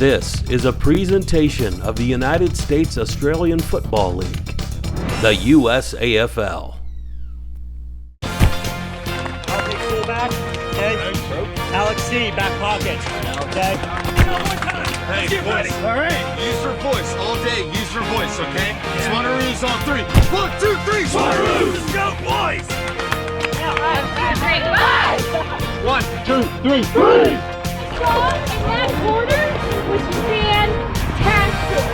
This is a presentation of the United States Australian Football League, the USAFL. Okay, fullback. Okay. Alex C, back pocket. Okay. Hey, boys. All right. Use your voice all day. Use your voice, okay? Swannaroos on three. 1, 2, 3. Swannaroos. Let's go, boys. 1, 2, 3, 3. Strong in that order was fantastic.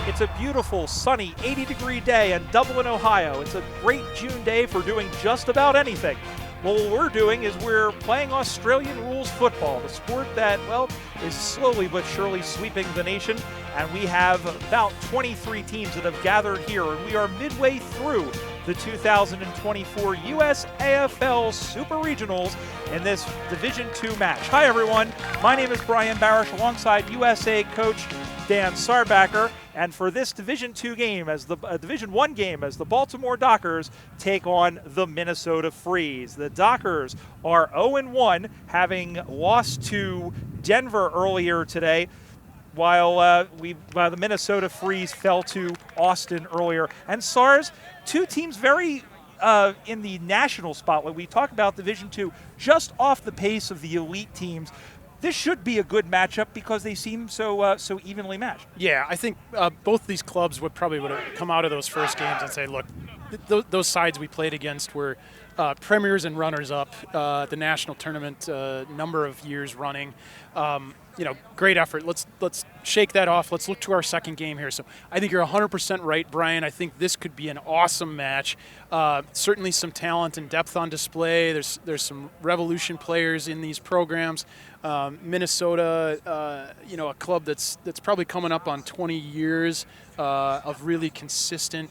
It's a beautiful, sunny, 80-degree day in Dublin, Ohio. It's a great June day for doing just about anything. Well, what we're doing is we're playing Australian rules football, the sport that, well, is slowly but surely sweeping the nation. And we have about 23 teams that have gathered here, and we are midway through the 2024 USAFL Super Regionals in this Division II match. Hi, everyone. My name is Brian Barish, alongside USA coach Dan Sarbacker. And for this Division II game, as the Division I game, as the Baltimore Dockers take on the Minnesota Freeze. The Dockers are 0-1, having lost to Denver earlier today, while the Minnesota Freeze fell to Austin earlier. And SARS, two teams very in the national spotlight. We talk about Division II, just off the pace of the elite teams. This should be a good matchup because they seem so evenly matched. Yeah, I think both these clubs would have come out of those first games and say, look, those sides we played against were premiers and runners-up, the national tournament number of years running. Great effort. Let's shake that off. Let's look to our second game here. So I think you're 100% right, Brian. I think this could be an awesome match. Certainly some talent and depth on display. There's some Revolution players in these programs. Minnesota, a club that's probably coming up on 20 years of really consistent,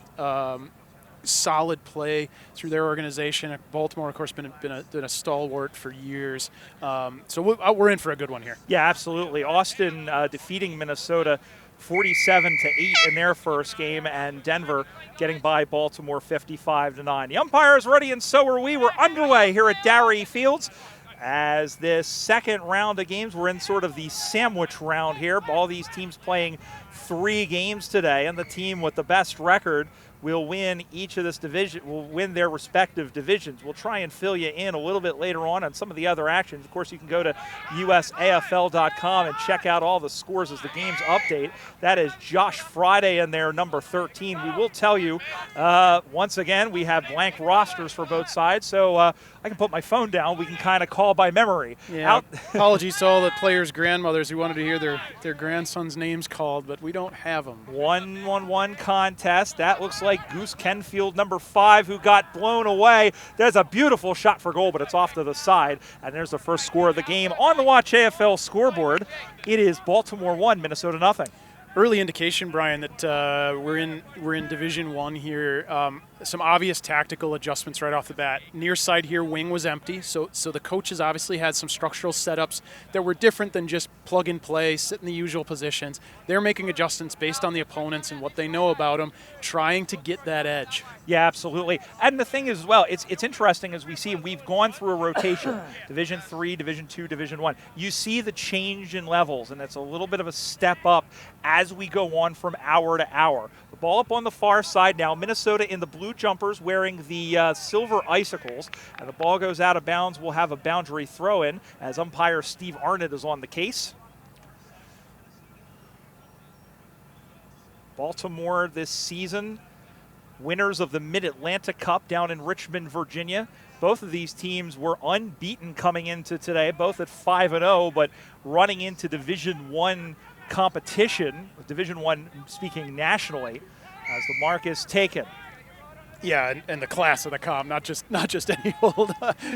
solid play through their organization. Baltimore, of course, been a stalwart for years. So we're in for a good one here. Yeah, absolutely. Austin defeating Minnesota 47-8 in their first game, and Denver getting by Baltimore 55-9. The umpire is ready, and so are we. We're underway here at Darry Fields. As this second round of games, we're in sort of the sandwich round here. All these teams playing 3 games today, and the team with the best record will win each of this division, will win their respective divisions. We'll try and fill you in a little bit later on some of the other actions. Of course, you can go to USAFL.com and check out all the scores as the games update. That is Josh Friday in there, number 13. We will tell you, once again, we have blank rosters for both sides, so I can put my phone down. We can kind of call by memory. Yeah. Apologies to all the players' grandmothers who wanted to hear their grandsons' names called, but we don't have them. 1-1-1 contest. That looks like Goose Kenfield, number 5, who got blown away. There's a beautiful shot for goal, but it's off to the side. And there's the first score of the game on the Watch AFL scoreboard. It is Baltimore 1, Minnesota nothing. Early indication, Brian, that we're in Division I here. Some obvious tactical adjustments right off the bat. Near side here, wing was empty, so the coaches obviously had some structural setups that were different than just plug and play, sit in the usual positions. They're making adjustments based on the opponents and what they know about them, trying to get that edge. Yeah, absolutely. And the thing is, as well, it's interesting as we see, we've gone through a rotation, Division III, Division II, Division I. You see the change in levels, and it's a little bit of a step up as we go on from hour to hour. The ball up on the far side now, Minnesota in the blue jumpers wearing the silver icicles, and the ball goes out of bounds. We'll have a boundary throw in as umpire Steve Arnott is on the case. Baltimore this season, winners of the Mid-Atlantic Cup down in Richmond, Virginia. Both of these teams were unbeaten coming into today, both at 5-0, but running into Division I competition, Division I speaking nationally, as the mark is taken. Yeah, and the class of the comp, not just any old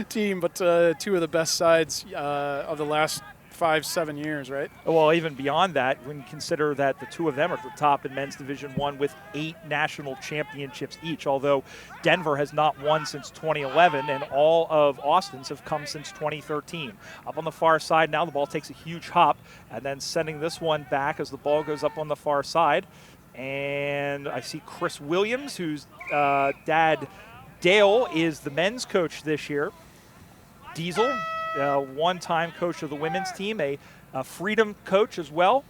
team, but two of the best sides of the last 5-7 years, right? Well, even beyond that, when you consider that the two of them are at the top in men's Division I with 8 national championships each, although Denver has not won since 2011, and all of Austin's have come since 2013. Up on the far side now, the ball takes a huge hop, and then sending this one back as the ball goes up on the far side. And I see Chris Williams, whose dad Dale is the men's coach this year. Diesel one-time coach of the women's team, a Freedom coach as well,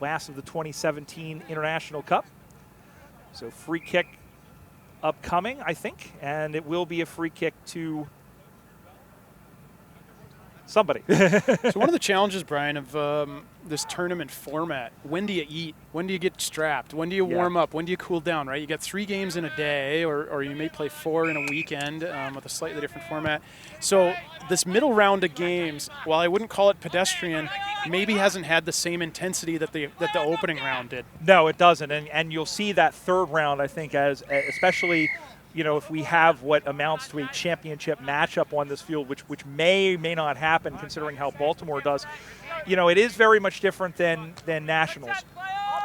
last of the 2017 International Cup. So free kick upcoming, I think, and it will be a free kick to somebody. So one of the challenges, Brian, of this tournament format, when do you eat? When do you get strapped? When do you warm up? When do you cool down, right? You got 3 games in a day, or you may play 4 in a weekend with a slightly different format. So this middle round of games, while I wouldn't call it pedestrian, maybe hasn't had the same intensity that the opening round did. No, it doesn't, and you'll see that third round, I think, as especially – if we have what amounts to a championship matchup on this field, which may not happen considering how Baltimore does, it is very much different than nationals.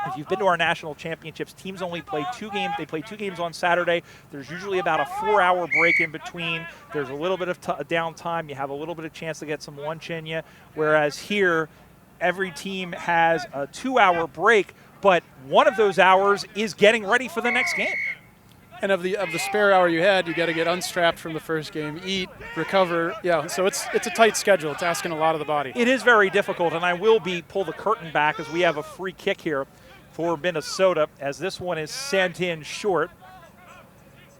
If you've been to our national championships, teams only play 2 games. They play 2 games on Saturday. There's usually about a 4-hour break in between. There's a little bit of downtime. You have a little bit of chance to get some lunch in you, whereas here, every team has a 2-hour break, but one of those hours is getting ready for the next game. And of the spare hour you had, you got to get unstrapped from the first game, eat, recover. Yeah, so it's a tight schedule. It's asking a lot of the body. It is very difficult, and I will pull the curtain back as we have a free kick here for Minnesota, as this one is sent in short.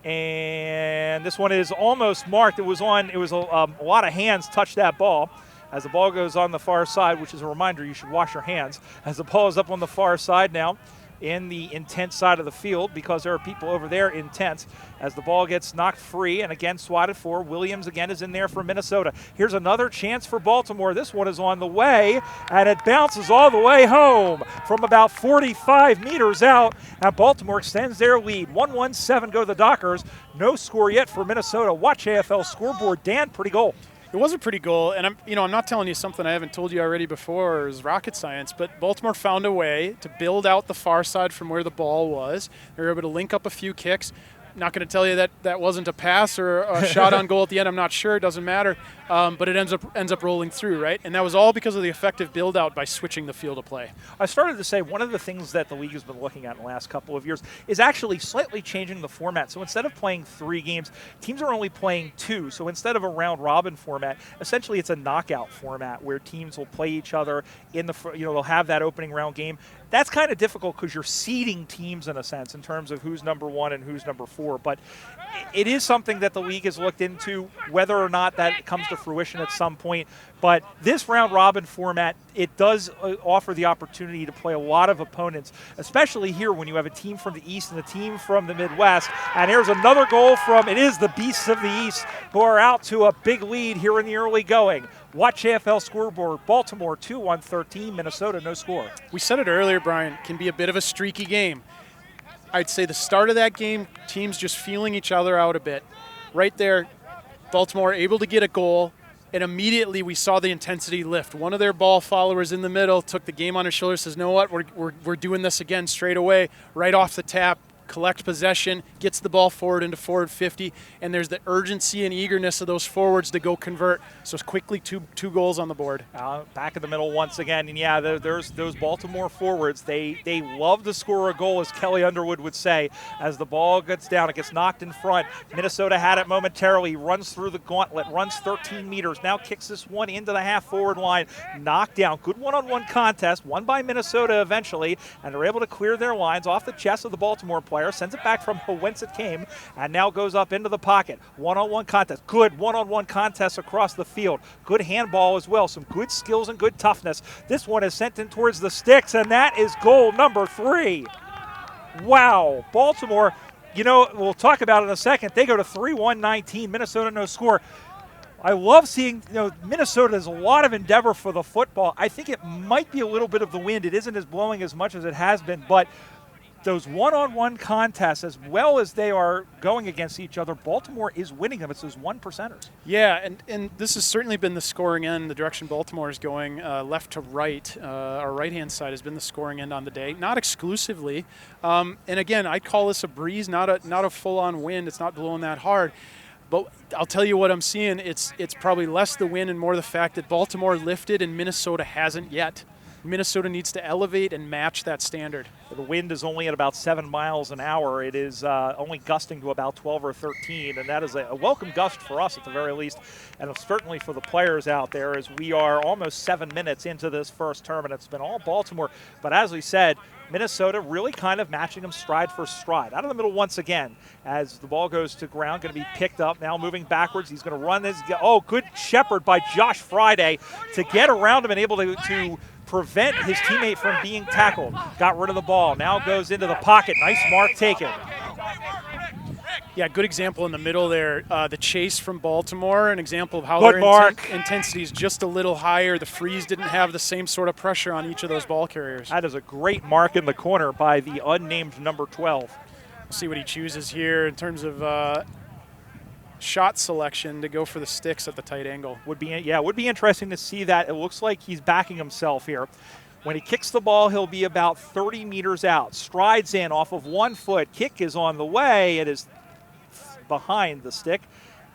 And this one is almost marked. It was a lot of hands touched that ball. As the ball goes on the far side, which is a reminder you should wash your hands, as the ball is up on the far side now, in the intense side of the field, because there are people over there intense, as the ball gets knocked free and again swatted for. Williams again is in there for Minnesota. Here's another chance for Baltimore. This one is on the way, and it bounces all the way home from about 45 meters out, and Baltimore extends their lead. 1-1-7 go the Dockers. No score yet for Minnesota. Watch AFL scoreboard. Dan, pretty goal. It was a pretty goal, and I'm not telling you something I haven't told you already before is rocket science, but Baltimore found a way to build out the far side from where the ball was. They were able to link up a few kicks. Not going to tell you that wasn't a pass or a shot on goal at the end. I'm not sure. It doesn't matter. But it ends up rolling through, right? And that was all because of the effective build-out by switching the field of play. I started to say one of the things that the league has been looking at in the last couple of years is actually slightly changing the format. So instead of playing 3 games, teams are only playing 2. So instead of a round-robin format, essentially it's a knockout format where teams will play each other in the they'll have that opening round game. That's kind of difficult because you're seeding teams in a sense in terms of who's number 1 and who's number 4. But it is something that the league has looked into, whether or not that comes to fruition at some point. But this round-robin format, it does offer the opportunity to play a lot of opponents, especially here when you have a team from the East and a team from the Midwest. And here's another goal it is the Beasts of the East, who are out to a big lead here in the early going. Watch AFL scoreboard. Baltimore 2-1-13, Minnesota no score. We said it earlier, Brian, can be a bit of a streaky game. I'd say the start of that game, teams just feeling each other out a bit. Right there, Baltimore able to get a goal, and immediately we saw the intensity lift. One of their ball followers in the middle took the game on his shoulders, says, "You know what, we're doing this again straight away, right off the tap." Collect possession, gets the ball forward into forward 50, and there's the urgency and eagerness of those forwards to go convert. So it's quickly two goals on the board. Back in the middle once again, and yeah, there's those Baltimore forwards. They love to score a goal, as Kelly Underwood would say. As the ball gets down, it gets knocked in front. Minnesota had it momentarily, runs through the gauntlet, runs 13 meters, now kicks this one into the half-forward line, knocked down. Good one-on-one contest, won by Minnesota eventually, and they're able to clear their lines off the chest of the Baltimore player. Sends it back from whence it came, and now goes up into the pocket. One-on-one contest. Good one-on-one contest across the field. Good handball as well. Some good skills and good toughness. This one is sent in towards the sticks, and that is goal number 3. Wow. Baltimore, we'll talk about it in a second. They go to 3-1-19. Minnesota no score. I love seeing, Minnesota has a lot of endeavor for the football. I think it might be a little bit of the wind. It isn't as blowing as much as it has been, but those one-on-one contests, as well as they are going against each other, Baltimore is winning them. It's those 1%ers. Yeah, and this has certainly been the scoring end, the direction Baltimore is going, left to right. Our right-hand side has been the scoring end on the day, not exclusively. And again, I call this a breeze, not a full-on wind. It's not blowing that hard. But I'll tell you what I'm seeing. It's probably less the wind and more the fact that Baltimore lifted and Minnesota hasn't yet. Minnesota needs to elevate and match that standard. The wind is only at about 7 miles an hour. It is only gusting to about 12 or 13, and that is a welcome gust for us at the very least, and certainly for the players out there, as we are almost 7 minutes into this first term, and it's been all Baltimore. But as we said, Minnesota really kind of matching them stride for stride. Out of the middle once again as the ball goes to ground, going to be picked up. Now moving backwards. He's going to run this. Oh, good shepherd by Josh Friday to get around him and able to prevent his teammate from being tackled. Got rid of the ball. Now goes into the pocket. Nice mark taken. Yeah, good example in the middle there. The chase from Baltimore, an example of how Good their mark. intensity is just a little higher. The Freeze didn't have the same sort of pressure on each of those ball carriers. That is a great mark in the corner by the unnamed number 12. We'll see what he chooses here in terms of shot selection to go for the sticks at the tight angle. Would be interesting to see that. It looks like he's backing himself here. When he kicks the ball, he'll be about 30 meters out. Strides in off of 1 foot. Kick is on the way. It is behind the stick.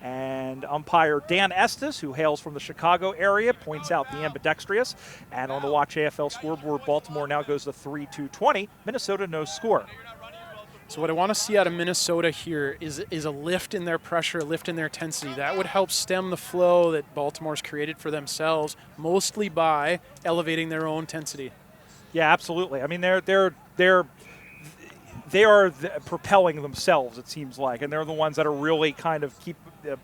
And umpire Dan Estes, who hails from the Chicago area, points out the ambidextrous. And on the Watch AFL scoreboard, Baltimore now goes to 3-2-20. Minnesota no score. So what I want to see out of Minnesota here is a lift in their pressure, a lift in their intensity. That would help stem the flow that Baltimore's created for themselves, mostly by elevating their own intensity. Yeah, absolutely. I mean, they are propelling themselves, it seems like, and they're the ones that are really kind of keep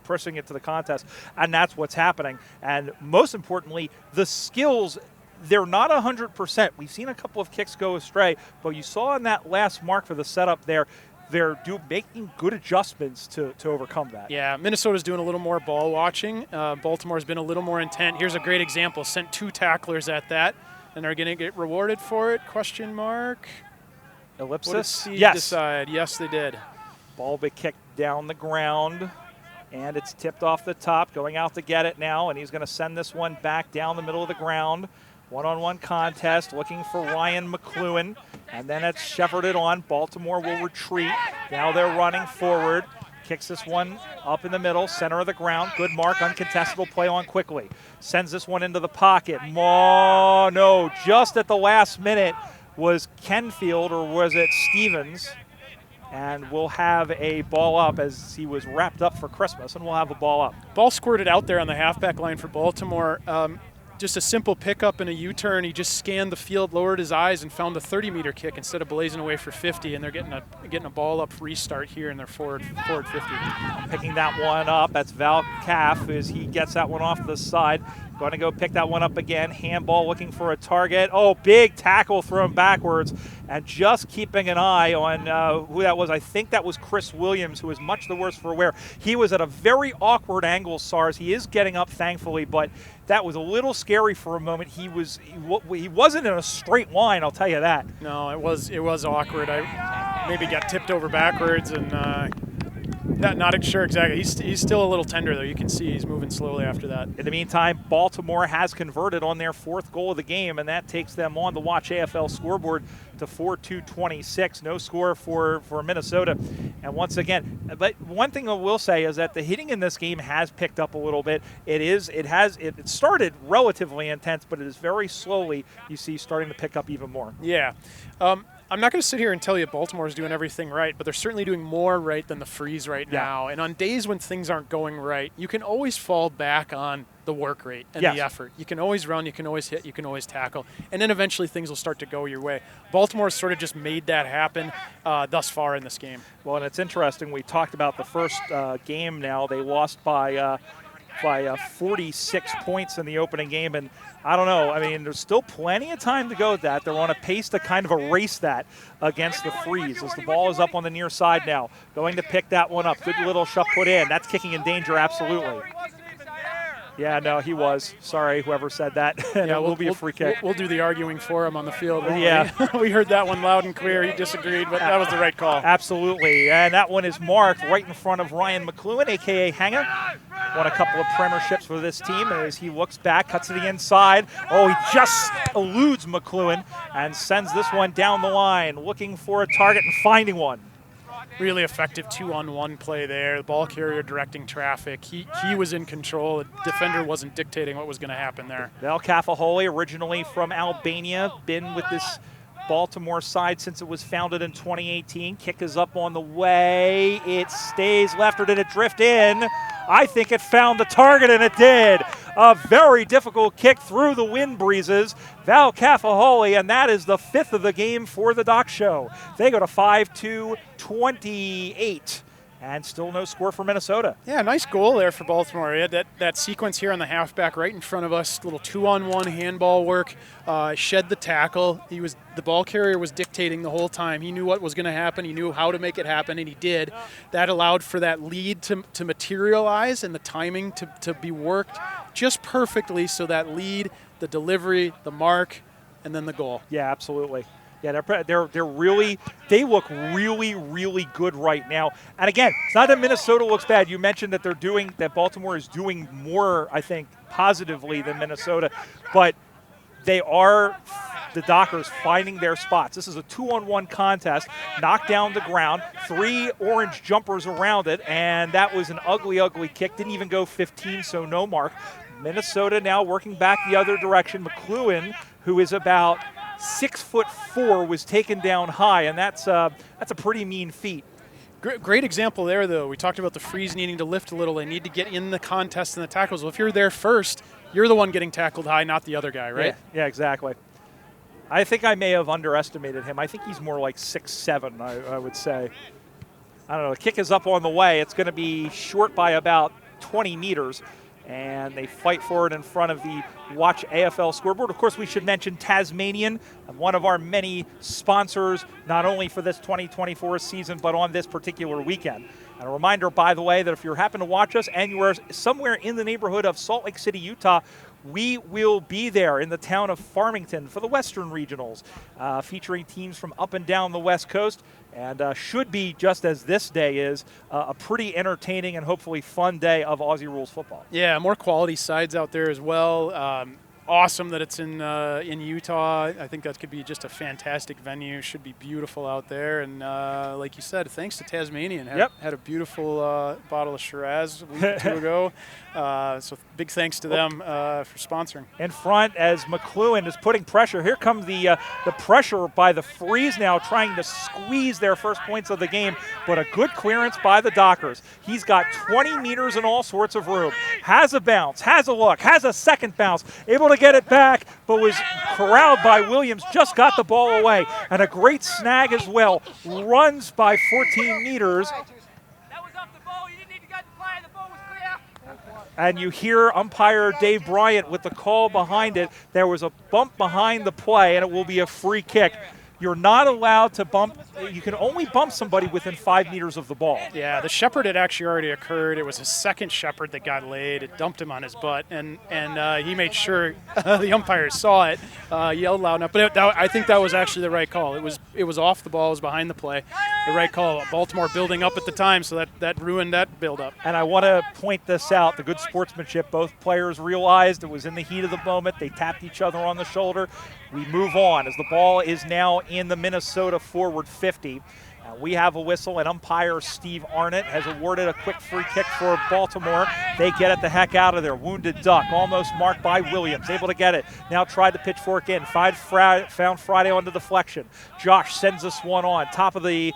pushing it to the contest, and that's what's happening. And most importantly, the skills, they're not 100%. We've seen a couple of kicks go astray, but you saw in that last mark for the setup there, they're making good adjustments to overcome that. Yeah, Minnesota's doing a little more ball watching. Baltimore's been a little more intent. Here's a great example. Sent 2 tacklers at that, and they're going to get rewarded for it? Question mark. Ellipsis? Yes. Decide? Yes, they did. Ball be kicked down the ground, and it's tipped off the top, going out to get it now, and he's going to send this one back down the middle of the ground. One-on-one contest, looking for Ryan McLuhan, and then it's shepherded on. Baltimore will retreat. Now they're running forward. Kicks this one up in the middle, center of the ground. Good mark, uncontestable play on quickly. Sends this one into the pocket. No, just at the last minute was Kenfield, or was it Stevens? And we'll have a ball up as he was wrapped up for Christmas, and we'll have a ball up. Ball squirted out there on the halfback line for Baltimore. Just a simple pickup and a U-turn. He just scanned the field, lowered his eyes, and found a 30-meter kick instead of blazing away for 50. And they're getting a ball up restart here in their forward 50. Picking that one up, that's Val Caff as he gets that one off the side. Going to go pick that one up again. Handball looking for a target. Oh, big tackle thrown backwards. And just keeping an eye on who that was. I think that was Chris Williams, who is much the worse for wear. He was at a very awkward angle, SARS. He is getting up, thankfully, but that was a little scary for a moment. He wasn't in a straight line, I'll tell you that. No, it was awkward. I maybe got tipped over backwards and not sure exactly. He's still a little tender, though. You can see he's moving slowly after that. In the meantime, Baltimore has converted on their 4th goal of the game, and that takes them on the Watch AFL scoreboard to 4-2-26. No score for Minnesota. And once again, but one thing I will say is that the hitting in this game has picked up a little bit. It started relatively intense, but it is very slowly, you see, starting to pick up even more. Yeah. I'm not going to sit here and tell you Baltimore's doing everything right, but they're certainly doing more right than the Freeze right now. And on days when things aren't going right, you can always fall back on the work rate and the effort. You can always run, you can always hit, you can always tackle, and then eventually things will start to go your way. Baltimore's sort of just made that happen thus far in this game. Well, and it's interesting. We talked about the first game now. They lost by 46 points in the opening game, and I don't know. I mean, there's still plenty of time to go with that. They're on a pace to kind of erase that against the Freeze as the ball is up on the near side now. Going to pick that one up. Good little shot put in. That's kicking in danger, absolutely. Yeah, no, he was. Sorry, whoever said that. Yeah, it will be a free kick. We'll do the arguing for him on the field. Yeah. We heard that one loud and clear. He disagreed, but that was the right call. Absolutely. And that one is marked right in front of Ryan McLuhan, a.k.a. Hanger. Won a couple of premierships for this team as he looks back, cuts to the inside. Oh, he just eludes McLuhan and sends this one down the line, looking for a target and finding one. really effective 2-on-1 play there. The ball carrier directing traffic. He was in control. The defender wasn't dictating what was going to happen there. Val Cafaholi, originally from Albania, been with this Baltimore side since it was founded in 2018. Kick is up on the way. It stays left, or did it drift in? I think it found the target, and it did. A very difficult kick through the wind breezes. Val Cafaholi, and that is the 5th of the game for the Doc Show. They go to 5-2-28. And still no score for Minnesota. Yeah, nice goal there for Baltimore. He had that sequence here on the halfback right in front of us. Little 2-on-1 handball work. Shed the tackle. The ball carrier was dictating the whole time. He knew what was going to happen. He knew how to make it happen, and he did. That allowed for that lead to materialize and the timing to be worked just perfectly. So that lead, the delivery, the mark, and then the goal. Yeah, absolutely. Yeah, they look really good right now. And again, it's not that Minnesota looks bad. You mentioned that Baltimore is doing more, I think, positively than Minnesota, but the Dockers finding their spots. This is a 2-on-1 contest, knocked down the ground, 3 orange jumpers around it, and that was an ugly kick. Didn't even go 15, so no mark. Minnesota now working back the other direction. McLuhan, who is about 6'4", was taken down high, and that's a pretty mean feat. Great example there, though. We talked about the Freeze needing to lift a little. They need to get in the contest and the tackles. Well, if you're there first, you're the one getting tackled high, not the other guy, right? Yeah, exactly. I think I may have underestimated him. I think he's more like 6'7", I would say. I don't know. The kick is up on the way. It's going to be short by about 20 meters. And they fight for it in front of the Watch AFL scoreboard. Of course, we should mention Tasmanian, one of our many sponsors, not only for this 2024 season, but on this particular weekend. And a reminder, by the way, that if you happen to watch us and you are somewhere in the neighborhood of Salt Lake City, Utah, we will be there in the town of Farmington for the Western Regionals, featuring teams from up and down the West Coast, and should be, just as this day is, a pretty entertaining and hopefully fun day of Aussie Rules football. Yeah, more quality sides out there as well. Awesome that it's in Utah. I think that could be just a fantastic venue. Should be beautiful out there. And like you said, thanks to Tasmanian. Had a beautiful bottle of Shiraz a week or two ago. So big thanks to them for sponsoring. In front, as McLuhan is putting pressure. Here comes the pressure by the Freeze now, trying to squeeze their first points of the game. But a good clearance by the Dockers. He's got 20 meters and all sorts of room. Has a bounce, has a look, has a second bounce. Able to get it back, but was corralled by Williams. Just got the ball away. And a great snag as well. Runs by 14 meters. And you hear umpire Dave Bryant with the call behind it. There was a bump behind the play, and it will be a free kick. You're not allowed to bump. You can only bump somebody within 5 meters of the ball. Yeah, the shepherd had actually already occurred. It was his second shepherd that got laid. It dumped him on his butt, and he made sure the umpires saw it, yelled loud enough. But I think that was actually the right call. It was off the ball. It was behind the play. The right call. Baltimore building up at the time, so that ruined that build-up. And I want to point this out, the good sportsmanship. Both players realized it was in the heat of the moment. They tapped each other on the shoulder. We move on as the ball is now in the Minnesota forward 50. We have a whistle, and umpire Steve Arnott has awarded a quick free kick for Baltimore. They get it the heck out of there. Wounded duck, almost marked by Williams, able to get it. Now tried the pitchfork in, found Friday on the deflection. Josh sends this one on, top of the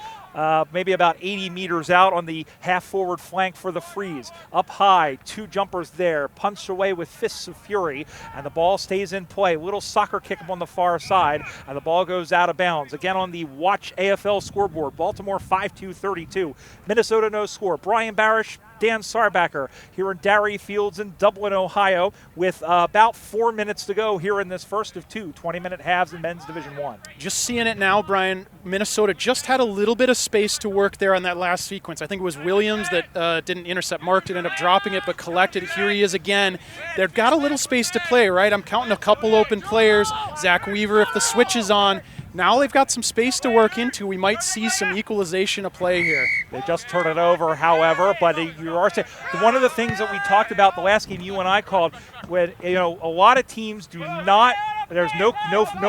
maybe about 80 meters out on the half-forward flank for the Freeze. Up high, 2 jumpers there, punched away with fists of fury, and the ball stays in play. Little soccer kick up on the far side, and the ball goes out of bounds. Again on the Watch AFL scoreboard, Baltimore 5-2-32. Minnesota no score. Brian Barish, Dan Sarbacker here in Darry Fields in Dublin, Ohio, with about 4 minutes to go here in this first of 2 20-minute halves in men's Division I. Just seeing it now, Brian, Minnesota just had a little bit of space to work there on that last sequence. I think it was Williams that didn't intercept Mark, ended up dropping it, but collected it. Here he is again. They've got a little space to play, right? I'm counting a couple open players. Zach Weaver, if the switch is on. Now they've got some space to work into. We might see some equalization of play here. They just turn it over, however, but you are saying one of the things that we talked about the last game you and I called, when a lot of teams do not There's no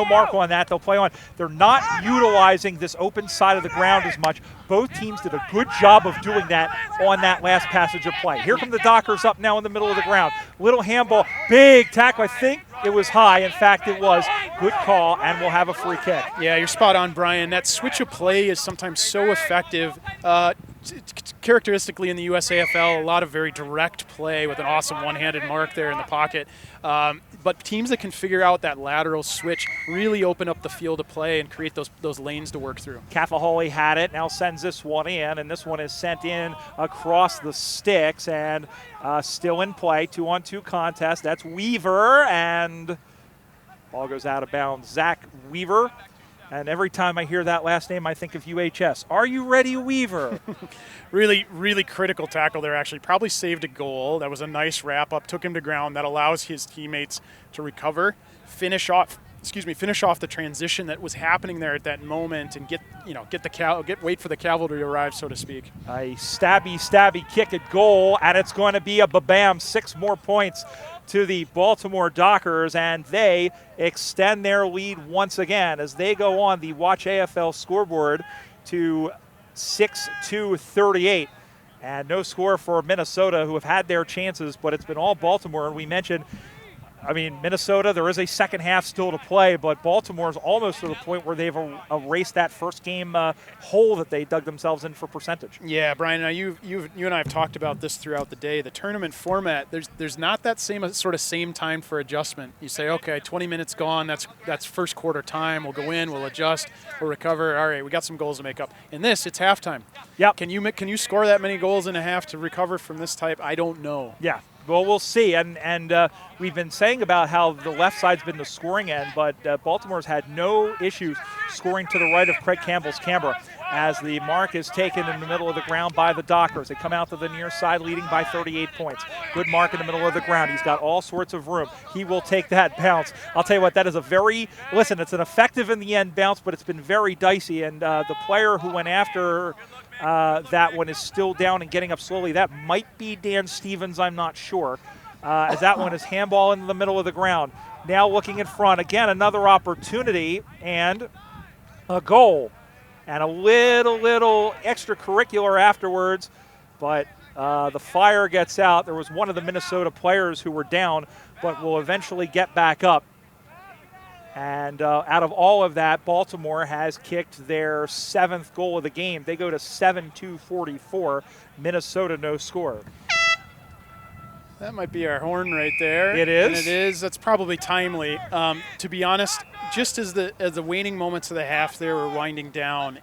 mark on that. They'll play on. They're not utilizing this open side of the ground as much. Both teams did a good job of doing that on that last passage of play. Here come the Dockers up now in the middle of the ground. Little handball, big tackle. I think it was high. In fact, it was. Good call, and we'll have a free kick. Yeah, you're spot on, Brian. That switch of play is sometimes so effective. Characteristically in the USAFL, a lot of very direct play with an awesome one-handed mark there in the pocket. But teams that can figure out that lateral switch really open up the field of play and create those lanes to work through. Cafaholi had it, now sends this one in, and this one is sent in across the sticks, and still in play, 2-on-2 contest. That's Weaver, and ball goes out of bounds. Zach Weaver. And every time I hear that last name, I think of UHS. Are you ready, Weaver? Really, really critical tackle there, actually. Probably saved a goal. That was a nice wrap-up, took him to ground. That allows his teammates to recover, finish off the transition that was happening there at that moment, and wait for the cavalry to arrive, so to speak. A stabby kick at goal, and it's going to be a ba-bam, 6 more points to the Baltimore Dockers, and they extend their lead once again as they go on the Watch AFL scoreboard to 6-2-38. And no score for Minnesota, who have had their chances, but it's been all Baltimore. And we mentioned, Minnesota, there is a second half still to play, but Baltimore's almost to the point where they've erased that first game hole that they dug themselves in for percentage. Yeah, Brian, now you and I have talked about this throughout the day. The tournament format, there's not that same time for adjustment. You say, okay, 20 minutes gone, that's first quarter time. We'll go in, we'll adjust, we'll recover. All right, we got some goals to make up. In this, it's halftime. Yep. Can you score that many goals in a half to recover from this type? I don't know. Yeah. Well, we'll see, and we've been saying about how the left side's been the scoring end, but Baltimore's had no issues scoring to the right of Craig Campbell's Canberra as the mark is taken in the middle of the ground by the Dockers. They come out to the near side leading by 38 points. Good mark in the middle of the ground. He's got all sorts of room. He will take that bounce. I'll tell you what, that is it's an effective in the end bounce, but it's been very dicey, and the player who went after that one is still down and getting up slowly. That might be Dan Stevens, I'm not sure, as that one is handball into the middle of the ground. Now looking in front, again, another opportunity and a goal. And a little extracurricular afterwards, but the fire gets out. There was one of the Minnesota players who were down, but will eventually get back up. And out of all of that, Baltimore has kicked their 7th goal of the game. They go to 7-2-44. Minnesota, no score. That might be our horn right there. It is? And it is. That's probably timely. To be honest, just as the waning moments of the half there were winding down,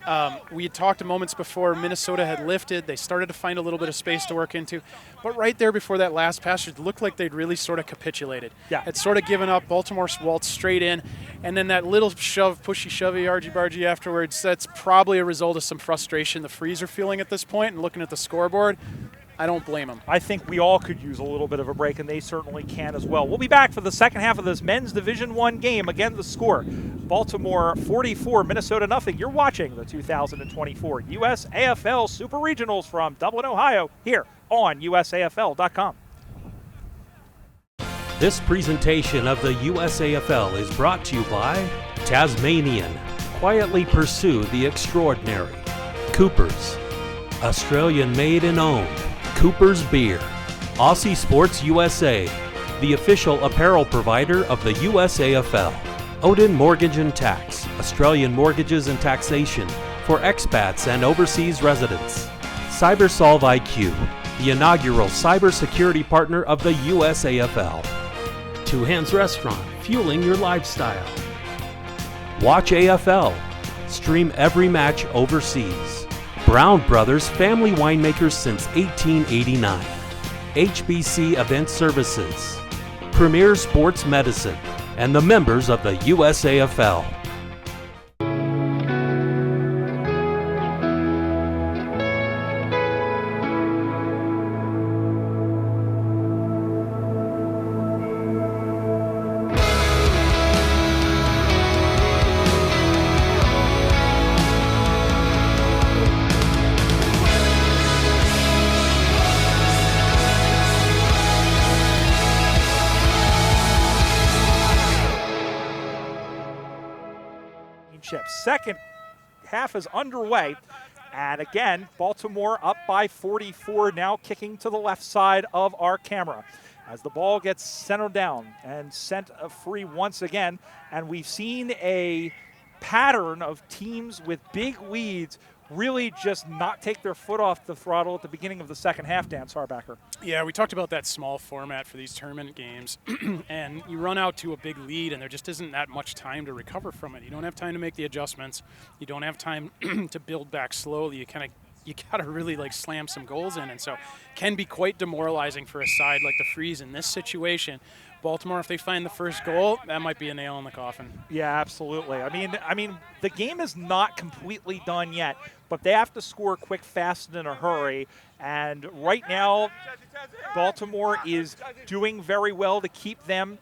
we had talked moments before Minnesota had lifted. They started to find a little bit of space to work into. But right there before that last pass, it looked like they'd really sort of capitulated. Yeah. Had sort of given up. Baltimore waltzed straight in. And then that little pushy-shovey, argy-bargy afterwards, that's probably a result of some frustration the Frees are feeling at this point and looking at the scoreboard. I don't blame them. I think we all could use a little bit of a break, and they certainly can as well. We'll be back for the second half of this men's Division I game. Again, the score, Baltimore 44, Minnesota nothing. You're watching the 2024 USAFL Super Regionals from Dublin, Ohio, here on USAFL.com. This presentation of the USAFL is brought to you by Tasmanian. Quietly pursue the extraordinary. Coopers. Australian made and owned. Cooper's Beer. Aussie Sports USA, the official apparel provider of the USAFL. Odin Mortgage and Tax, Australian mortgages and taxation for expats and overseas residents. CyberSolve IQ, the inaugural cybersecurity partner of the USAFL. Two Hands Restaurant, fueling your lifestyle. Watch AFL, stream every match overseas. Brown Brothers, family winemakers since 1889. HBC Event Services, Premier Sports Medicine, and the members of the USAFL. championship. Second half is underway. And again, Baltimore up by 44, now kicking to the left side of our camera. As the ball gets centered down and sent free once again. And we've seen a pattern of teams with big leads really just not take their foot off the throttle at the beginning of the second half, Dan Sarbacker. Yeah, we talked about that small format for these tournament games, and you run out to a big lead, and there just isn't that much time to recover from it. You don't have time to make the adjustments. You don't have time to build back slowly. You got to really like slam some goals in, and so can be quite demoralizing for a side like the Freeze in this situation. Baltimore, if they find the first goal, that might be a nail in the coffin. Yeah, absolutely. I mean, the game is not completely done yet, but they have to score quick, fast, and in a hurry. And right now, Baltimore is doing very well to keep them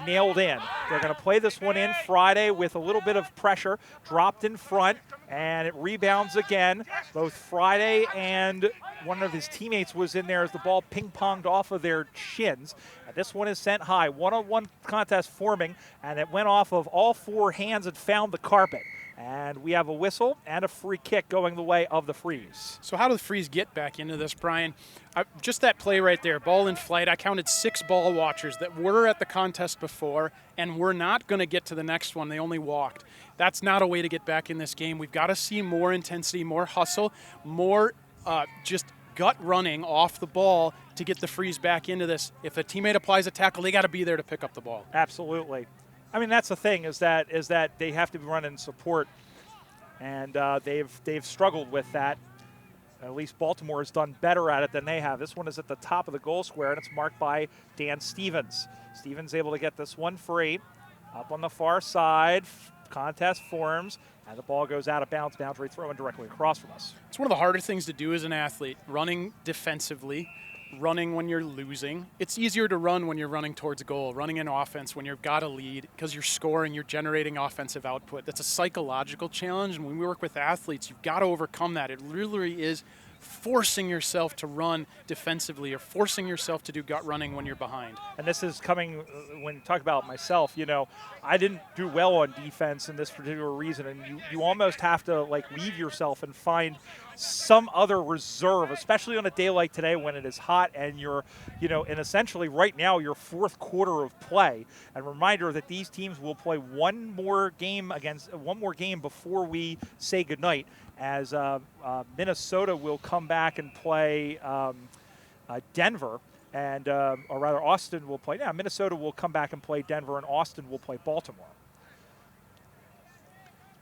nailed in. They're going to play this one in Friday with a little bit of pressure, dropped in front, and it rebounds again. Both Friday and one of his teammates was in there as the ball ping-ponged off of their shins. And this one is sent high. One-on-one contest forming, and it went off of all four hands and found the carpet. And we have a whistle and a free kick going the way of the Freeze. So how do the Freeze get back into this, Brian? Just that play right there, ball in flight. I counted 6 ball watchers that were at the contest before and were not going to get to the next one. They only walked. That's not a way to get back in this game. We've got to see more intensity, more hustle, more just gut running off the ball to get the Freeze back into this. If a teammate applies a tackle, they got to be there to pick up the ball. Absolutely. I mean, that's the thing is that they have to be running support, and they've struggled with that. At least Baltimore has done better at it than they have. This one is at the top of the goal square, and it's marked by Dan Stevens. Stevens able to get this one free. Up on the far side, contest forms, and the ball goes out of bounds, boundary throw, and directly across from us. It's one of the harder things to do as an athlete, running defensively, running when you're losing. It's easier to run when you're running towards a goal, running in offense when you've got a lead because you're scoring, you're generating offensive output. That's a psychological challenge, and when we work with athletes, you've got to overcome that. It literally is forcing yourself to run defensively or forcing yourself to do gut running when you're behind. And this is coming, when you talk about myself, you know, I didn't do well on defense in this particular reason, and you almost have to like leave yourself and find some other reserve, especially on a day like today when it is hot and you're, you know, and essentially right now your fourth quarter of play. And reminder that these teams will play one more game before we say goodnight, as Minnesota will come back and play Denver, and or rather Austin will play. Yeah, Minnesota will come back and play Denver, and Austin will play Baltimore.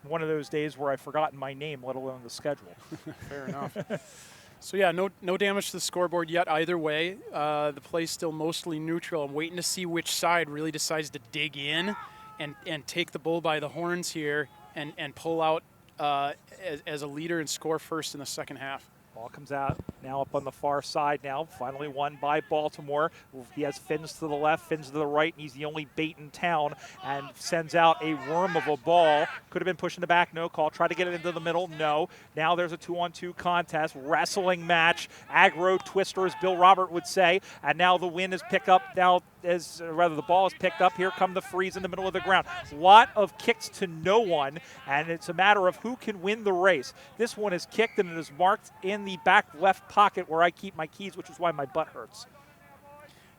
One of those days where I've forgotten my name, let alone the schedule. Fair enough. So yeah, no damage to the scoreboard yet either way. The play's still mostly neutral. I'm waiting to see which side really decides to dig in and take the bull by the horns here and pull out as a leader and score first in the second half. Ball comes out now up on the far side now, finally won by Baltimore. He has Fins to the left, Fins to the right, and he's the only bait in town, and sends out a worm of a ball. Could have been pushing the back, no call. Try to get it into the middle, no. Now there's a 2-on-2 contest, wrestling match, aggro twister, as Bill Robert would say, and now the win is picked up now. The ball is picked up. Here come the Freeze in the middle of the ground. A lot of kicks to no one, and it's a matter of who can win the race. This one is kicked, and it is marked in the back left pocket where I keep my keys, which is why my butt hurts.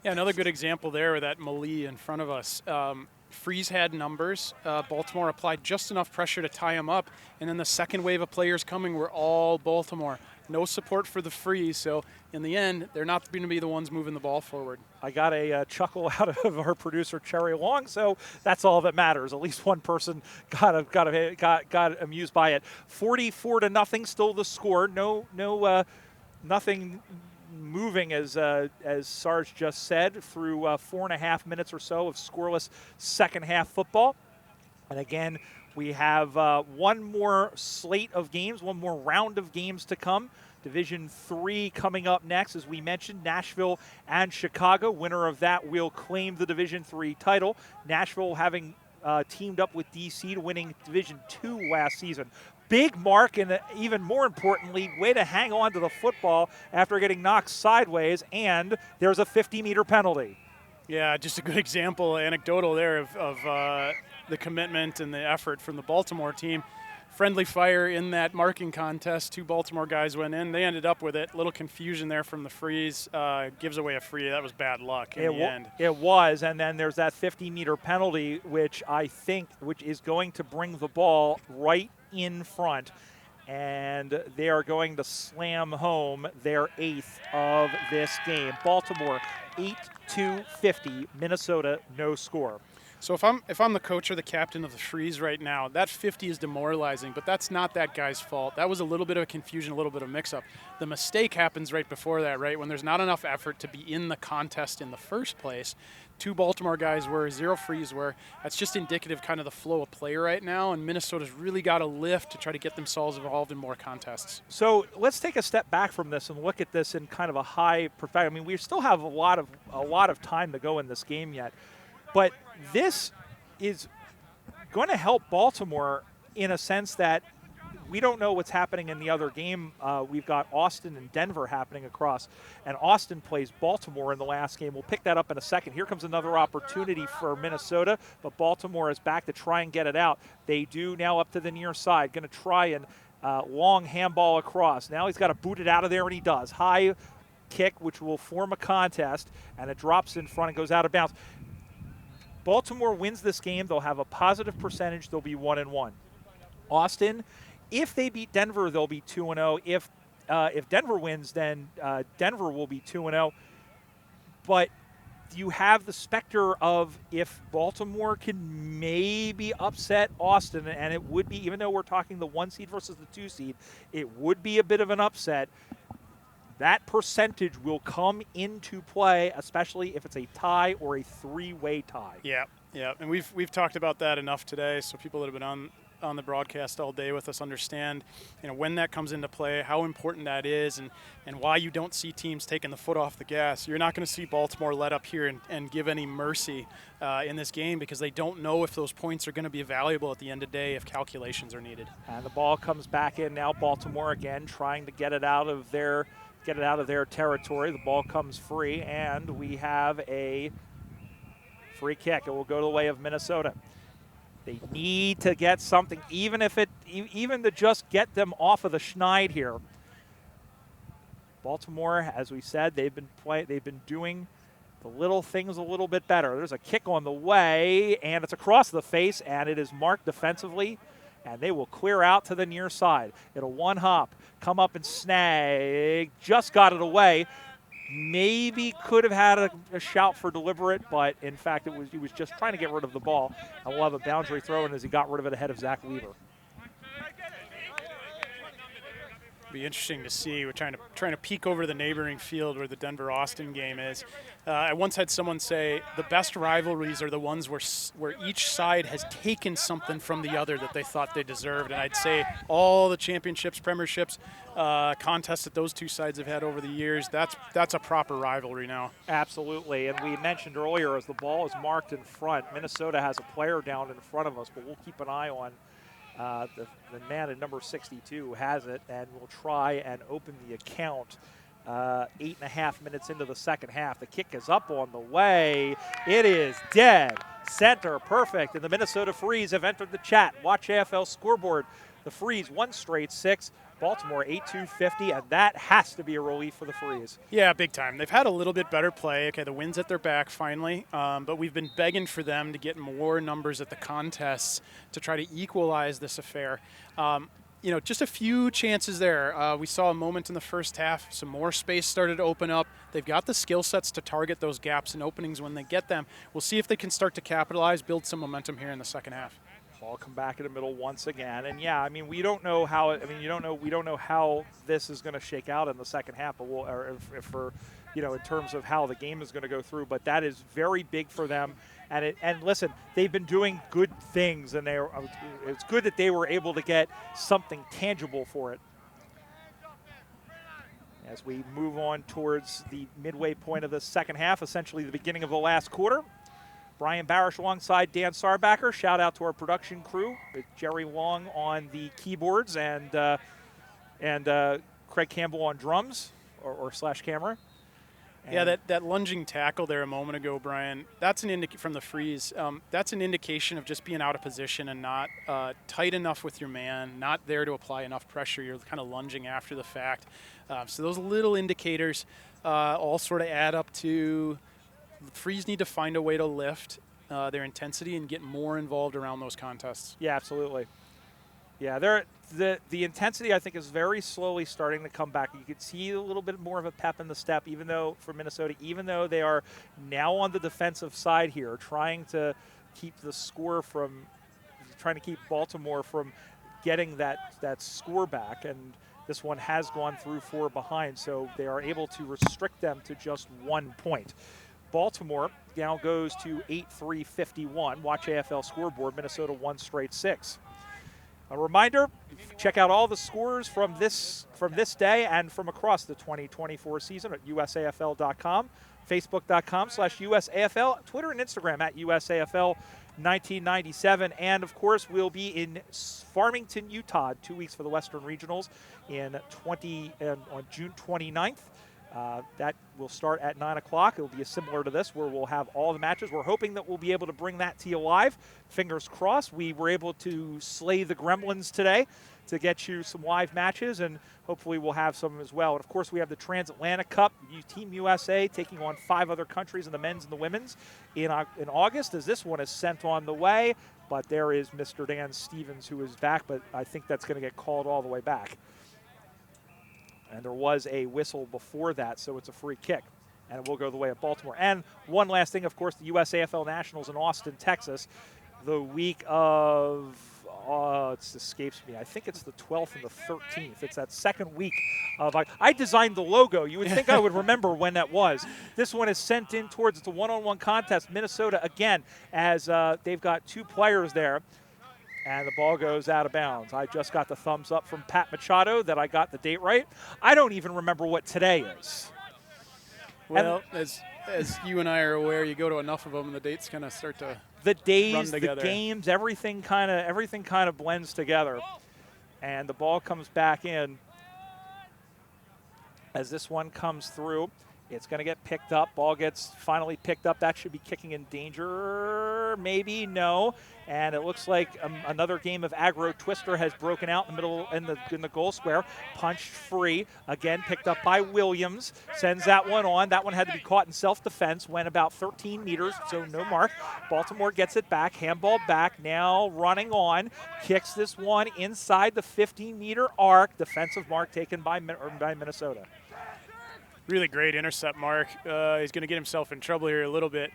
Yeah, another good example there with that melee in front of us. Freeze had numbers. Baltimore applied just enough pressure to tie him up, and then the second wave of players coming were all Baltimore. No support for the Freeze, so in the end, they're not going to be the ones moving the ball forward. I got a chuckle out of our producer, Cherry Long, so that's all that matters. At least one person got amused by it. 44-0, still the score. Nothing moving, as Sarge just said, through 4.5 minutes or so of scoreless second half football. And again, we have one more slate of games, one more round of games to come. Division 3 coming up next, as we mentioned, Nashville and Chicago. Winner of that will claim the Division 3 title. Nashville having teamed up with DC to winning Division 2 last season. Big mark, and even more importantly, way to hang on to the football after getting knocked sideways, and there's a 50-meter penalty. Yeah, just a good example, anecdotal there of the commitment and the effort from the Baltimore team. Friendly fire in that marking contest. 2 Baltimore guys went in. They ended up with it. Little confusion there from the freeze. Gives away a free. That was bad luck in the end. It was, and then there's that 50-meter penalty, which is going to bring the ball right in front. And they are going to slam home their 8th of this game. Baltimore 8-2-50, Minnesota no score. So if I'm the coach or the captain of the Freeze right now, that 50 is demoralizing, but that's not that guy's fault. That was a little bit of a confusion, a little bit of mix-up. The mistake happens right before that, right? When there's not enough effort to be in the contest in the first place. 2 Baltimore guys were, 0 Freeze were. That's just indicative kind of the flow of play right now, and Minnesota's really got to lift to try to get themselves involved in more contests. So let's take a step back from this and look at this in kind of a high perspective. I mean, we still have a lot of time to go in this game yet. But this is going to help Baltimore in a sense that we don't know what's happening in the other game. We've got Austin and Denver happening across, and Austin plays Baltimore in the last game. We'll pick that up in a second. Here comes another opportunity for Minnesota, but Baltimore is back to try and get it out. They do now up to the near side. Going to try and long handball across. Now he's got to boot it out of there, and he does. High kick, which will form a contest, and it drops in front and goes out of bounds. Baltimore wins this game. They'll have a positive percentage. They'll be 1-1. Austin, if they beat Denver, they'll be 2-0. If Denver wins, then Denver will be 2-0. But you have the specter of if Baltimore can maybe upset Austin, and it would be, even though we're talking the 1 seed versus the 2 seed, it would be a bit of an upset. That percentage will come into play, especially if it's a tie or a 3-way tie. Yeah, and we've talked about that enough today, so people that have been on the broadcast all day with us understand, when that comes into play, how important that is, and why you don't see teams taking the foot off the gas. You're not going to see Baltimore let up here and give any mercy in this game because they don't know if those points are going to be valuable at the end of the day if calculations are needed. And the ball comes back in now. Baltimore again trying to get it out of their territory. The ball comes free, and we have a free kick. It will go the way of Minnesota. They need to get something, even to just get them off of the schneid here. Baltimore, as we said, they've been doing the little things a little bit better. There's a kick on the way, and it's across the face, and it is marked defensively, and they will clear out to the near side. It'll one hop, come up and snag, just got it away. Maybe could have had a shout for deliberate, but in fact he was just trying to get rid of the ball. And we'll have a boundary throw in as he got rid of it ahead of Zach Weaver. Be interesting to see. We're trying to peek over the neighboring field where the Denver-Austin game is. I once had someone say the best rivalries are the ones where each side has taken something from the other that they thought they deserved. And I'd say all the championships, premierships, contests that those two sides have had over the years, that's a proper rivalry now. Absolutely. And we mentioned earlier, as the ball is marked in front, Minnesota has a player down in front of us, but we'll keep an eye on the man at number 62 has it, and we'll try and open the account 8.5 minutes into the second half. The kick is up on the way. It is dead center, perfect, and the Minnesota Freeze have entered the chat. Watch AFL scoreboard. The Freeze 1 straight 6. Baltimore 8-2-50, and that has to be a relief for the Freeze. Yeah, big time. They've had a little bit better play. Okay, the wind's at their back finally, but we've been begging for them to get more numbers at the contests to try to equalize this affair. Just a few chances there. We saw a moment in the first half. Some more space started to open up. They've got the skill sets to target those gaps and openings when they get them. We'll see if they can start to capitalize, build some momentum here in the second half. Ball come back in the middle once again, and yeah, I mean we don't know how. We don't know how this is going to shake out in the second half, but in terms of how the game is going to go through. But that is very big for them, and listen, they've been doing good things, and it's good that they were able to get something tangible for it. As we move on towards the midway point of the second half, essentially the beginning of the last quarter. Brian Barish alongside Dan Sarbacker. Shout out to our production crew with Jerry Long on the keyboards and Craig Campbell on drums or slash camera. Yeah, that lunging tackle there a moment ago, Brian, that's an from the freeze. That's an indication of just being out of position and not tight enough with your man, not there to apply enough pressure. You're kind of lunging after the fact. So those little indicators all sort of add up to the freeze need to find a way to lift their intensity and get more involved around those contests. Yeah, absolutely. Yeah, the intensity, I think, is very slowly starting to come back. You can see a little bit more of a pep in the step, even though for Minnesota, even though they are now on the defensive side here, trying to keep Baltimore from getting that score back. And this one has gone through 4 behind, so they are able to restrict them to just 1 point. Baltimore now goes to 8-3-51. Watch AFL scoreboard. Minnesota 1 straight 6. A reminder, check out all the scores from this day and from across the 2024 season at USAFL.com, Facebook.com/USAFL, Twitter and Instagram at USAFL1997. And, of course, we'll be in Farmington, Utah, 2 weeks for the Western Regionals on June 29th. That will start at 9 o'clock. It will be similar to this, where we'll have all the matches. We're hoping that we'll be able to bring that to you live. Fingers crossed. We were able to slay the Gremlins today to get you some live matches, and hopefully we'll have some as well. And, of course, we have the Transatlantic Cup, Team USA taking on 5 other countries in the men's and the women's in August, as this one is sent on the way. But there is Mr. Dan Stevens, who is back, but I think that's going to get called all the way back. And there was a whistle before that, so it's a free kick. And it will go the way of Baltimore. And one last thing, of course, the USAFL Nationals in Austin, Texas, the week of, it escapes me. I think it's the 12th and the 13th. It's that second week of, I designed the logo. You would think I would remember when that was. This one is sent in towards, it's a one-on-one contest. Minnesota, again, as they've got 2 players there. And the ball goes out of bounds. I just got the thumbs up from Pat Machado that I got the date right. I don't even remember what today is. Well, as you and I are aware, you go to enough of them, and the dates kind of start to the days, run together. The games, everything kind of blends together. And the ball comes back in. As this one comes through, it's going to get picked up. Ball gets finally picked up. That should be kicking in danger. Maybe, no. And it looks like another game of aggro twister has broken out in the middle in the goal square. Punched free. Again, picked up by Williams. Sends that one on. That one had to be caught in self-defense. Went about 13 meters, so no mark. Baltimore gets it back. Handball back. Now running on. Kicks this one inside the 15-meter arc. Defensive mark taken by Minnesota. Really great intercept mark. He's going to get himself in trouble here a little bit.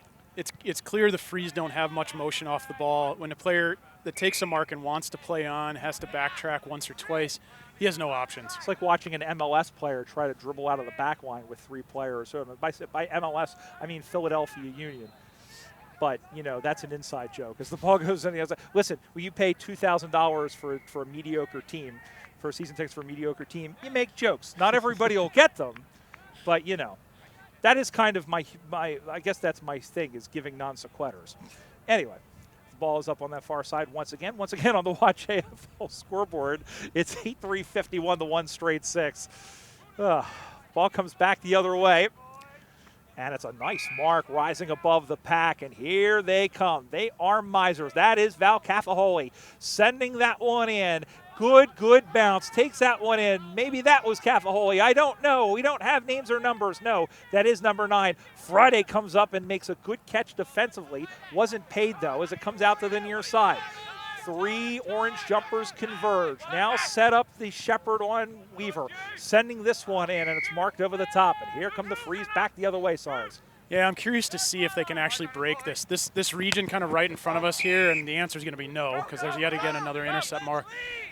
It's clear the Frees don't have much motion off the ball. When a player that takes a mark and wants to play on has to backtrack once or twice, he has no options. It's like watching an MLS player try to dribble out of the back line with 3 players. So by MLS, I mean Philadelphia Union. But, that's an inside joke as the ball goes in the other side. Listen, when you pay $2,000 for a mediocre team, for season tickets for a mediocre team, you make jokes. Not everybody will get them. But, that is kind of my I guess that's my thing, is giving non sequiturs. Anyway, the ball is up on that far side once again on the Watch AFL scoreboard. It's 8-3-51 to 1 straight 6. Ball comes back the other way. And it's a nice mark rising above the pack. And here they come. They are misers. That is Val Cafaholi sending that one in. Good bounce. Takes that one in. Maybe that was Cafaholi. I don't know. We don't have names or numbers. No, that is number 9. Friday comes up and makes a good catch defensively. Wasn't paid, though, as it comes out to the near side. 3 orange jumpers converge. Now set up the Shepherd on Weaver. Sending this one in, and it's marked over the top. And here come the Frees back the other way, Sars. Yeah, I'm curious to see if they can actually break this region kind of right in front of us here, and the answer is going to be no, because there's yet again another intercept mark.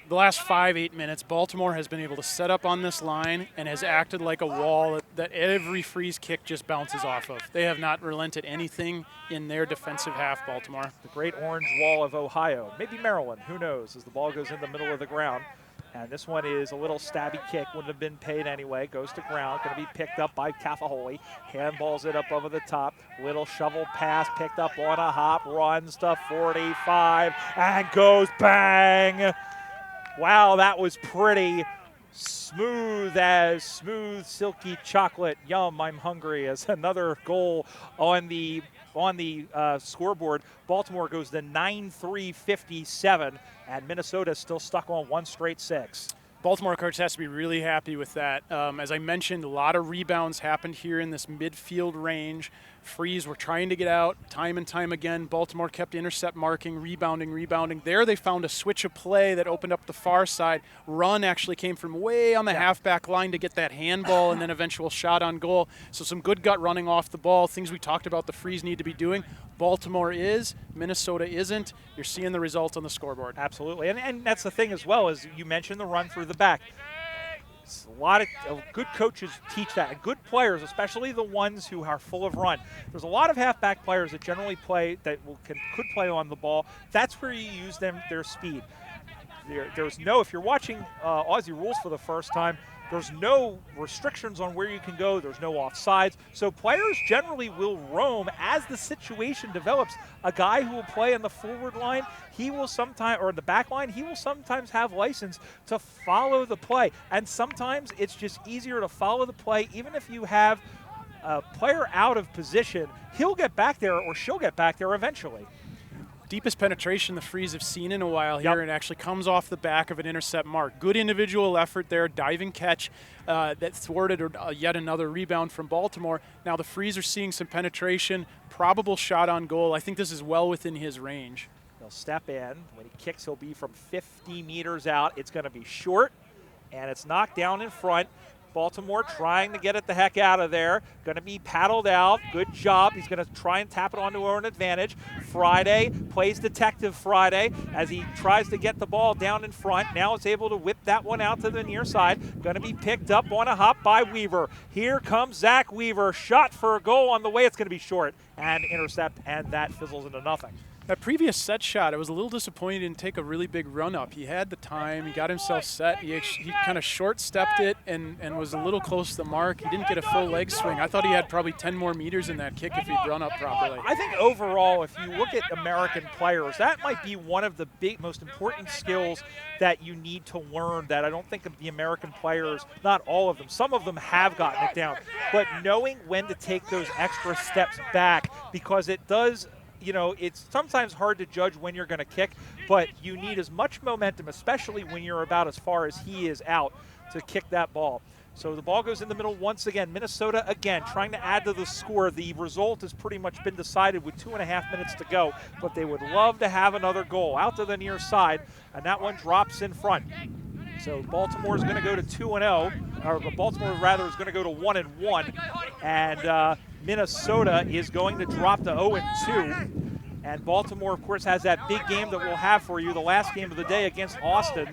The last 5-8 minutes, Baltimore has been able to set up on this line and has acted like a wall that every Freeze kick just bounces off of. They have not relented anything in their defensive half, Baltimore. The great orange wall of Ohio. Maybe Maryland, who knows, as the ball goes in the middle of the ground. And this one is a little stabby kick, wouldn't have been paid anyway. Goes to ground, going to be picked up by Cafaholi. Handballs it up over the top. Little shovel pass picked up on a hop, runs to 45, and goes bang. Wow, that was pretty. Smooth as smooth, silky chocolate. Yum, I'm hungry. As another goal on the scoreboard. Baltimore goes to 9-3-57, and Minnesota is still stuck on one straight 6. Baltimore coach has to be really happy with that. As I mentioned, a lot of rebounds happened here in this midfield range. Freeze were trying to get out time and time again. Baltimore kept intercept marking, rebounding. There they found a switch of play that opened up the far side. Run actually came from way on the halfback line to get that handball and then eventual shot on goal. So some good gut running off the ball, things we talked about the Freeze need to be doing. Baltimore is, Minnesota isn't. You're seeing the results on the scoreboard. Absolutely, and that's the thing as well, as you mentioned the run through the back. A lot of good coaches teach that, and good players, especially the ones who are full of run. There's a lot of halfback players that generally play, that could play on the ball. That's where you use their speed. There's no, if you're watching Aussie rules for the first time, there's no restrictions on where you can go. There's no offsides. So players generally will roam as the situation develops. A guy who will play on the forward line, he will sometimes, or the back line, he will sometimes have license to follow the play. And sometimes it's just easier to follow the play, even if you have a player out of position. He'll get back there, or she'll get back there eventually. Deepest penetration the Freeze have seen in a while here, and actually comes off the back of an intercept mark. Good individual effort there, diving catch that thwarted yet another rebound from Baltimore. Now the Freeze are seeing some penetration, probable shot on goal. I think this is well within his range. He'll step in. When he kicks, he'll be from 50 meters out. It's going to be short, and it's knocked down in front. Baltimore trying to get it the heck out of there. Going to be paddled out. Good job. He's going to try and tap it onto an advantage. Friday plays Detective Friday as he tries to get the ball down in front. Now is able to whip that one out to the near side. Going to be picked up on a hop by Weaver. Here comes Zach Weaver. Shot for a goal on the way. It's going to be short and intercept, and that fizzles into nothing. That previous set shot, I was a little disappointed he didn't take a really big run up. He had the time, he got himself set, he kind of short-stepped it and was a little close to the mark. He didn't get a full leg swing. I thought he had probably 10 more meters in that kick if he'd run up properly. I think overall, if you look at American players, that might be one of the most important skills that you need to learn, that I don't think the American players, not all of them, some of them have gotten it down, but knowing when to take those extra steps back, because it does, you know, it's sometimes hard to judge when you're going to kick, but you need as much momentum, especially when you're about as far as he is out, to kick that ball. So the ball goes in the middle once again. Minnesota, again, trying to add to the score. The result has pretty much been decided with 2.5 minutes to go, but they would love to have another goal out to the near side, and that one drops in front. So Baltimore is going to go to 2-0, or Baltimore rather is going to go to 1-1, and Minnesota is going to drop to 0-2. And Baltimore, of course, has that big game that we'll have for you, the last game of the day against Austin.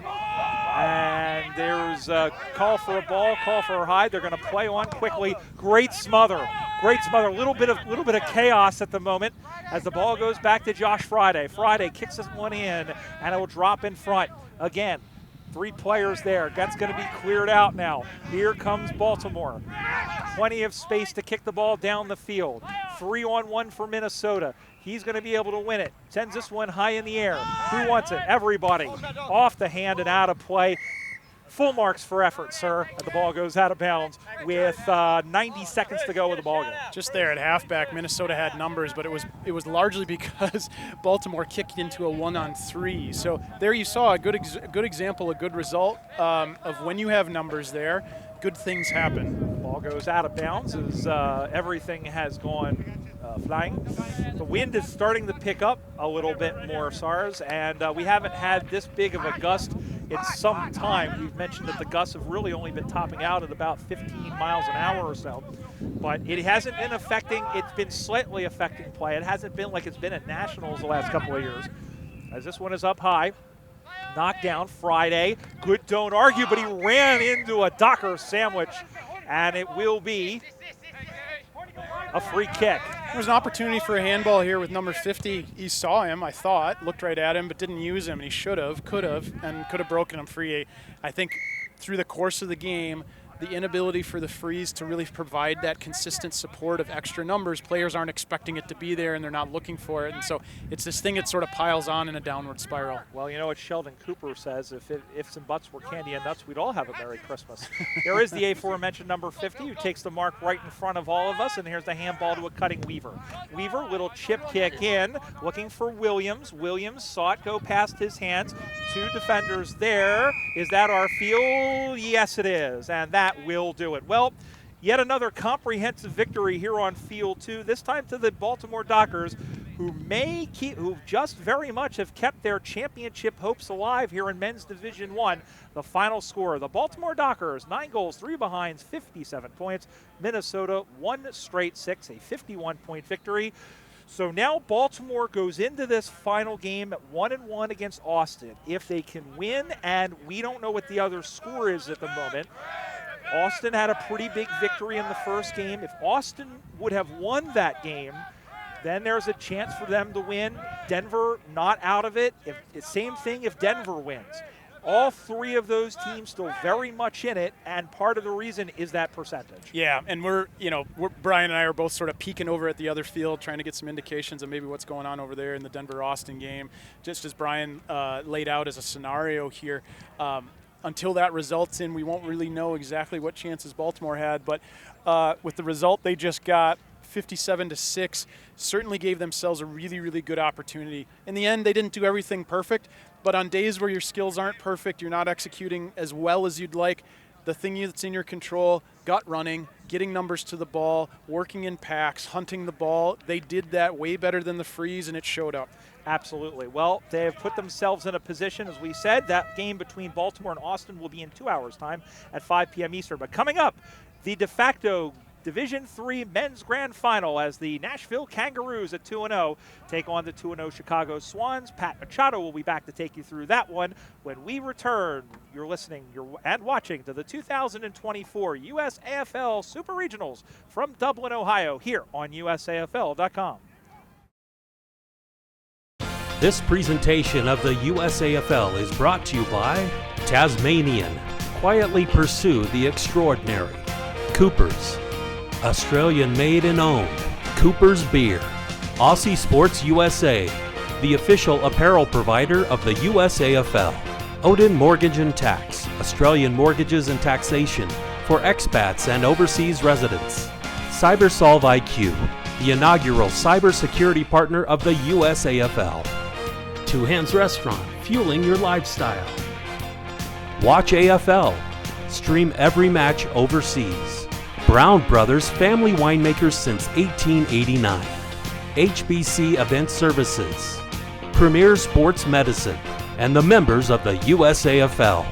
And there's a call for a ball, call for a hide. They're going to play on quickly. Great smother. A little bit of chaos at the moment as the ball goes back to Josh Friday. Friday kicks this one in, and it will drop in front again. 3 players there. That's going to be cleared out now. Here comes Baltimore. Plenty of space to kick the ball down the field. 3-on-1 for Minnesota. He's going to be able to win it. Sends this one high in the air. Who wants it? Everybody. Off the hand and out of play. Full marks for effort, sir. And the ball goes out of bounds with 90 seconds to go with the ball game. Just there at halfback, Minnesota had numbers, but it was largely because Baltimore kicked into a 1-on-3. So there you saw a good example, a good result of when you have numbers there, good things happen. Ball goes out of bounds as everything has gone flying. The wind is starting to pick up a little bit more, SARS, and we haven't had this big of a gust in some time. We've mentioned that the gusts have really only been topping out at about 15 miles an hour or so, but it hasn't been affecting, it's been slightly affecting play. It hasn't been like it's been at Nationals the last couple of years. As this one is up high, knocked down Friday. Good don't argue, but he ran into a Docker sandwich, and it will be a free kick. There was an opportunity for a handball here with number 50. He saw him, I thought, looked right at him, but didn't use him. And he should have, could have broken him free. I think through the course of the game, the inability for the Freeze to really provide that consistent support of extra numbers. Players aren't expecting it to be there, and they're not looking for it. And so it's this thing that sort of piles on in a downward spiral. Well, you know what Sheldon Cooper says, if ifs and buts were candy and nuts, we'd all have a Merry Christmas. There is the aforementioned number 50 who takes the mark right in front of all of us, and here's the handball to a cutting Weaver. Weaver, little chip kick in, looking for Williams. Williams saw it go past his hands. Two defenders there. Is that our field? Yes, it is, and that will do it. Well, yet another comprehensive victory here on Field 2, this time to the Baltimore Dockers, who just very much have kept their championship hopes alive here in Men's Division 1. The final score, the Baltimore Dockers, 9 goals, 3 behinds, 57 points. Minnesota, 1 straight 6, a 51-point victory. So now Baltimore goes into this final game at 1-1 against Austin. If they can win, and we don't know what the other score is at the moment, Austin had a pretty big victory in the first game. If Austin would have won that game, then there's a chance for them to win. Denver not out of it. Same thing if Denver wins. All three of those teams still very much in it, and part of the reason is that percentage. Yeah, and Brian and I are both sort of peeking over at the other field, trying to get some indications of maybe what's going on over there in the Denver-Austin game, just as Brian laid out as a scenario here. Until that results in, we won't really know exactly what chances Baltimore had, but with the result they just got, 57-6, certainly gave themselves a really, really good opportunity. In the end, they didn't do everything perfect, but on days where your skills aren't perfect, you're not executing as well as you'd like, the thing that's in your control, gut running, getting numbers to the ball, working in packs, hunting the ball, they did that way better than the Freeze, and it showed up. Absolutely. Well, they have put themselves in a position, as we said, that game between Baltimore and Austin will be in 2 hours' time at 5 p.m. Eastern. But coming up, the de facto Division III Men's Grand Final as the Nashville Kangaroos at 2-0 take on the 2-0 Chicago Swans. Pat Machado will be back to take you through that one when we return. You're listening and watching to the 2024 USAFL Super Regionals from Dublin, Ohio, here on USAFL.com. This presentation of the USAFL is brought to you by Tasmanian. Quietly pursue the extraordinary. Coopers. Australian made and owned. Cooper's Beer. Aussie Sports USA, the official apparel provider of the USAFL. Odin Mortgage and Tax, Australian mortgages and taxation for expats and overseas residents. CyberSolve IQ, the inaugural cybersecurity partner of the USAFL. Two Hands Restaurant, fueling your lifestyle. Watch AFL, stream every match overseas. Brown Brothers, family winemakers since 1889. HBC Event Services, Premier Sports Medicine, and the members of the USAFL.